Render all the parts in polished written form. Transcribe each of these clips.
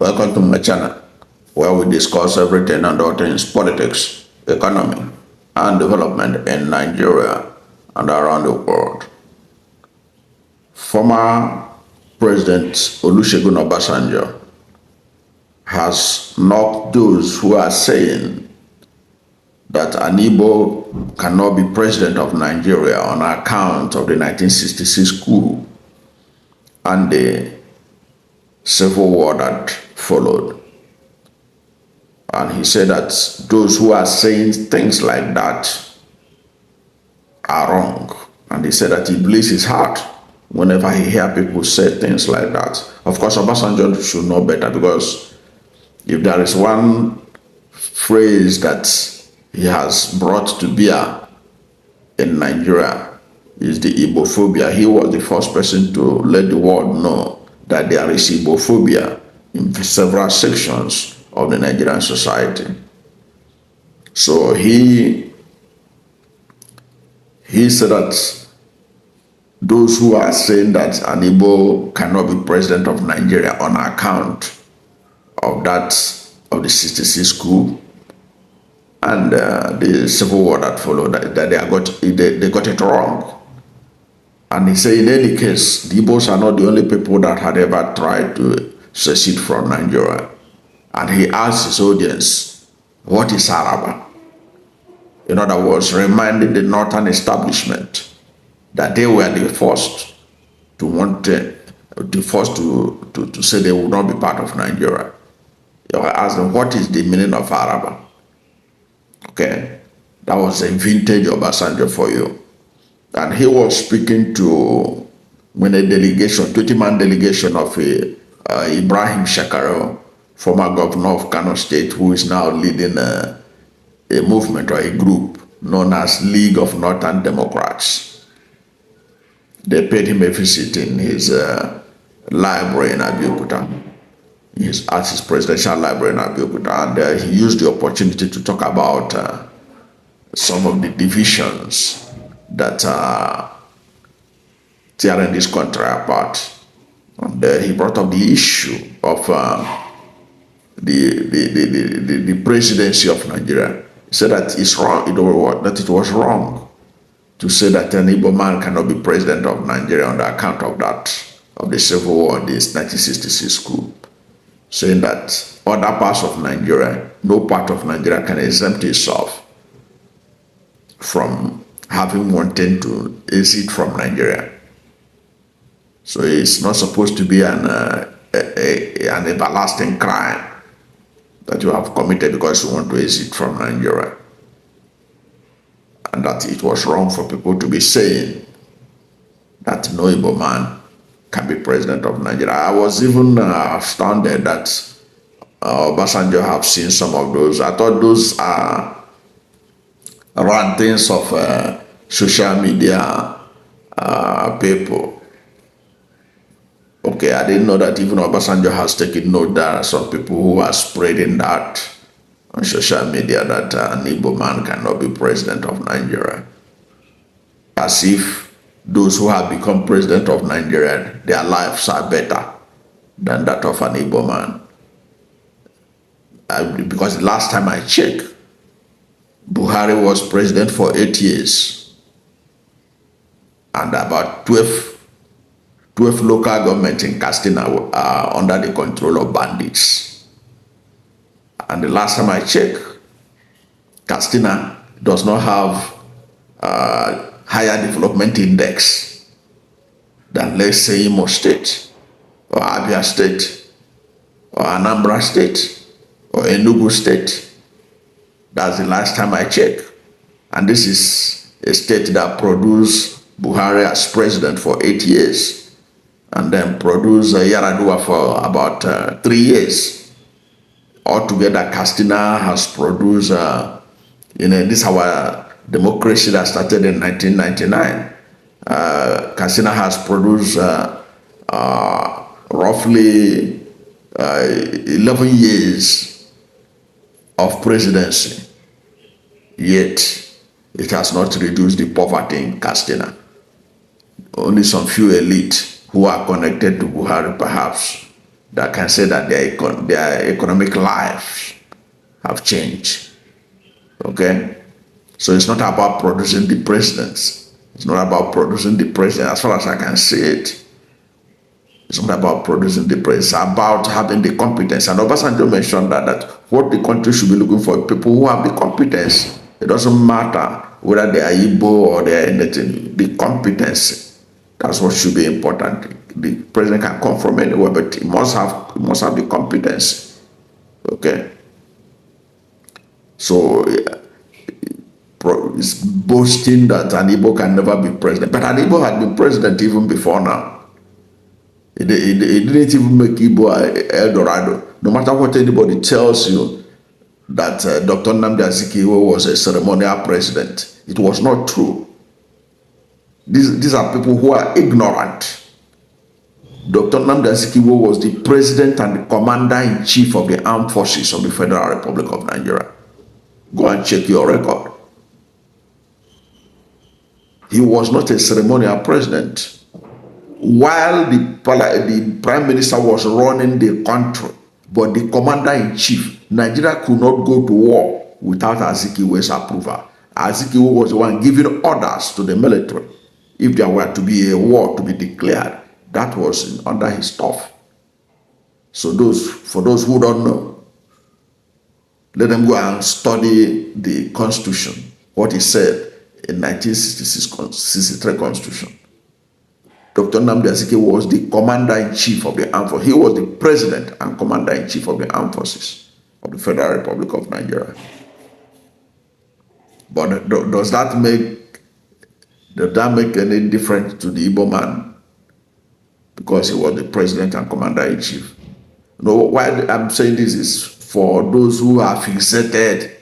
Welcome to my channel, where we discuss everything and all things politics, economy, and development in Nigeria and around the world. Former President Olusegun Obasanjo has knocked those who are saying that an Igbo cannot be president of Nigeria on account of the 1966 coup and the civil war that followed. And he said that those who are saying things like that are wrong. And he said that he bleeds his heart whenever he hears people say things like that. Of course, Obasanjo should know better, because if there is one phrase that he has brought to bear in Nigeria, is the Igbophobia. He was the first person to let the world know that there is Igbophobia in several sections of the Nigerian society. So he said that those who are saying that an Igbo cannot be president of Nigeria on account of the 66 coup and the civil war that followed, that they got it wrong. And he said, in any case, the Igbos are not the only people that had ever tried to secede from Nigeria. And he asked his audience, what is Araba? In other words, reminding the northern establishment that they were the first to say they would not be part of Nigeria. He asked them, what is the meaning of Araba? Okay, that was a vintage Obasanjo for you. And he was speaking to a delegation, 20-man delegation of Ibrahim Shekarau, former governor of Kano State, who is now leading a movement or a group known as League of Northern Democrats. They paid him a visit in his library in Abeokuta, at his presidential library in Abeokuta, and he used the opportunity to talk about some of the divisions that are tearing this country apart. And he brought up the issue of the presidency of Nigeria. He said that it's wrong, that it was wrong to say that an Igbo man cannot be president of Nigeria on the account of the civil war, this 1966 coup, saying that other parts of Nigeria, no part of Nigeria can exempt itself from having wanted to exit from Nigeria. So it's not supposed to be an everlasting crime that you have committed because you want to exit from Nigeria. And that it was wrong for people to be saying that no Igbo man can be president of Nigeria. I was even astounded that Obasanjo have seen some of those. I thought those are rantings of social media people. Okay, I didn't know that even Obasanjo has taken note that there are some people who are spreading that on social media, that an Igbo man cannot be president of Nigeria. As if those who have become president of Nigeria, their lives are better than that of an Igbo man. Because the last time I checked, Buhari was president for 8 years, and about 12 local governments in Katsina are under the control of bandits. And the last time I checked, Katsina does not have higher development index than, let's say, Imo State, or Abia State, or Anambra State, or Enugu State. That's the last time I checked. And this is a state that produced Buhari as president for 8 years, and then produced Yaradua for about 3 years. Altogether, Katsina has produced, this is our democracy that started in 1999. Katsina has produced roughly 11 years of presidency, yet it has not reduced the poverty in Katsina. Only some few elite who are connected to Buhari perhaps that can say that their economic lives have changed. Okay? So it's not about producing the presidents. It's not about producing the president as far as I can see it. It's not about producing the president. It's about having the competence. And Obasanjo mentioned that what the country should be looking for people who have the competence. It doesn't matter whether they are Igbo or they are anything. The competence, that's what should be important. The president can come from anywhere, but he must have the competence. Okay? So it's boasting that an Igbo can never be president. But an Igbo had been president even before now. It didn't even make Igbo El Dorado. No matter what anybody tells you that Dr. Nnamdi Azikiwe was a ceremonial president, it was not true. These are people who are ignorant. Dr. Nnamdi Azikiwe was the president and the commander-in-chief of the armed forces of the Federal Republic of Nigeria. Go and check your record. He was not a ceremonial president. While the prime minister was running the country, but the commander-in-chief, Nigeria could not go to war without Azikiwe's approval. Azikiwe was the one giving orders to the military. If there were to be a war to be declared, that was under his stuff. So for those who don't know, let them go and study the Constitution, what he said in 1963 Constitution. Dr. Nnamdi Azikiwe was the commander-in-chief of the armed forces. He was the president and commander-in-chief of the armed forces of the Federal Republic of Nigeria. But does that make any difference to the Igbo man? Because he was the president and commander-in-chief. No, why I'm saying this is for those who are fixated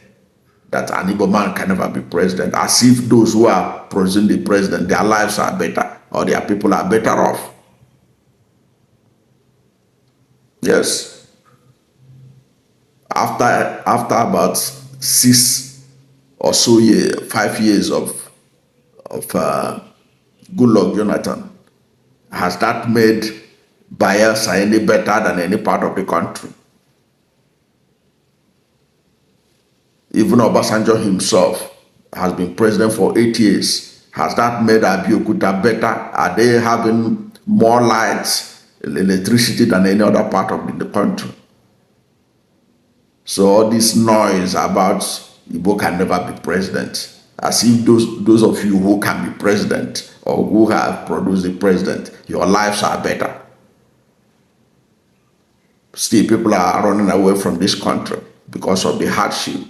that an Igbo man can never be president, as if those who are producing the president, their lives are better or their people are better off. Yes. After about 6 or so years, 5 years of Goodluck Jonathan, has that made Bayelsa any better than any part of the country? Even Obasanjo himself has been president for 8 years. Has that made Abeokuta better? Are they having more lights, electricity than any other part of the country? So all this noise about Igbo can never be president, as if those of you who can be president or who have produced the president, your lives are better. Still, people are running away from this country because of the hardship.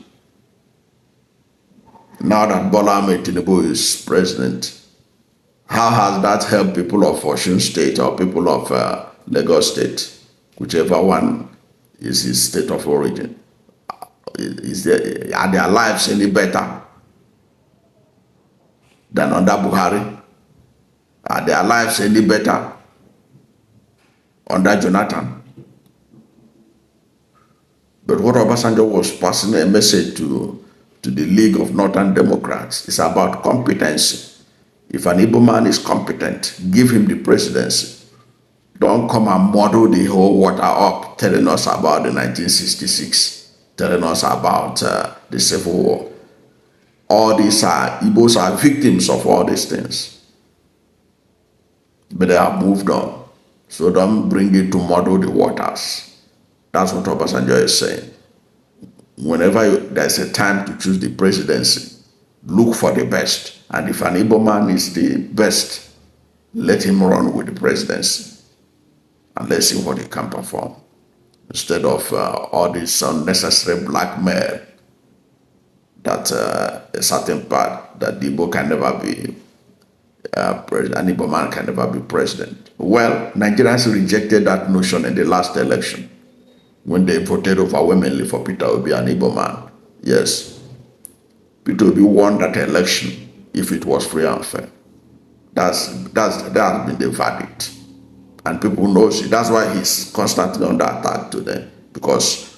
Now that Bola Ahmed Tinubu is president, how has that helped people of Osun State or people of Lagos State, whichever one is his state of origin? Are their lives any better than under Buhari? Are their lives any better under Jonathan? But what Obasanjo was passing a message to the League of Northern Democrats is about competency. If an Igbo man is competent, give him the presidency. Don't come and muddle the whole water up, telling us about the 1966, telling us about the Civil War. All these Igbos are victims of all these things. But they have moved on. So don't bring it to muddle the waters. That's what Obasanjo is saying. Whenever there's a time to choose the presidency, look for the best. And if an Igbo man is the best, let him run with the presidency. And let's see what he can perform. Instead of all this unnecessary blackmail that a certain part that the Igbo can never be president, an Igbo man can never be president. Well, Nigerians rejected that notion in the last election, when they voted overwhelmingly for Peter Obi, an Igbo man. Yes, Peter Obi won that election if it was free and fair. That has been the verdict. And people know it. That's why he's constantly under attack today, because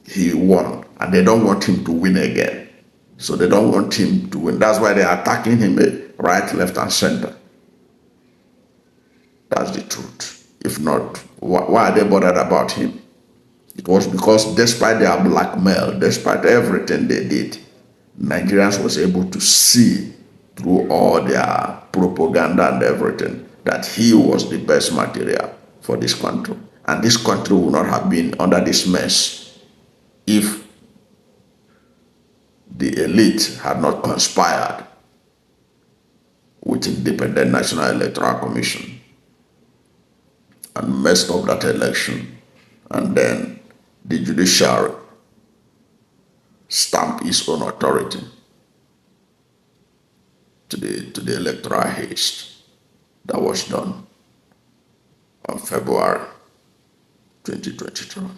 he won and they don't want him to win again. So they don't want him to win. That's why they're attacking him right, left, and center. That's the truth. If not, why are they bothered about him? It was because despite their blackmail, despite everything they did, Nigerians was able to see through all their propaganda and everything that he was the best material for this country. And this country would not have been under this mess if the elite had not conspired with Independent National Electoral Commission and messed up that election. And then the judiciary stamped its own authority to the electoral haste that was done on February 2022.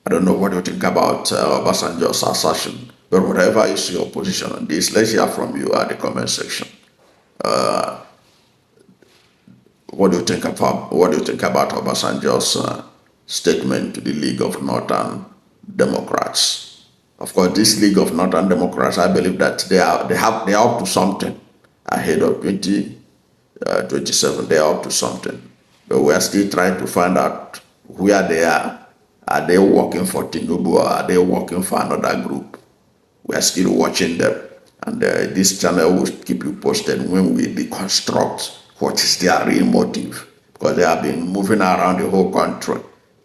I don't know what you think about Obasanjo's assertion, but whatever is your position on this, let's hear from you at the comment section. What do you think about Obasanjo's statement to the League of Northern Democrats? Of course, this League of Northern Democrats, I believe that they are up to something ahead of 2027. They are up to something, but we are still trying to find out where they are. Are they working for Tinubu or are they working for another group? We are still watching them, and this channel will keep you posted when we deconstruct what is their real motive, because they have been moving around the whole country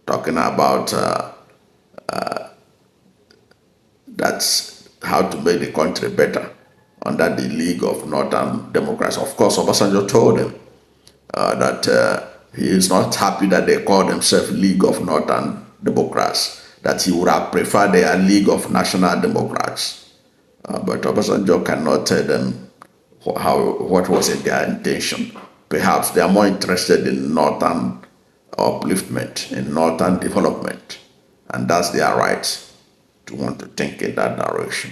talking about that's how to make the country better under the League of Northern Democrats. Of course, Obasanjo told them that he is not happy that they call themselves League of Northern Democrats, that he would have preferred their League of National Democrats. But Obasanjo cannot tell them what was in their intention. Perhaps they are more interested in Northern upliftment, in Northern development, and that's their right to want to think in that direction.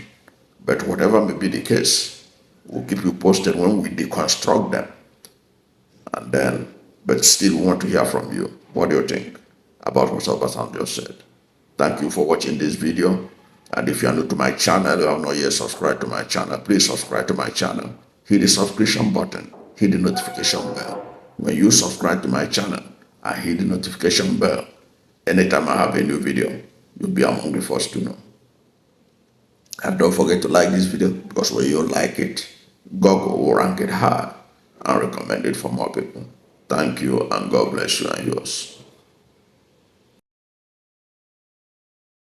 But whatever may be the case, we'll keep you posted when we deconstruct them. And then, but still we want to hear from you. What do you think about what Obasanjo said? Thank you for watching this video. And if you are new to my channel, you have not yet subscribed to my channel, please subscribe to my channel. Hit the subscription button, hit the notification bell. When you subscribe to my channel and hit the notification bell, anytime I have a new video, you'll be among the first to know. And don't forget to like this video, because when you like it, Google will rank it high and recommend it for more people. Thank you, and God bless you and yours.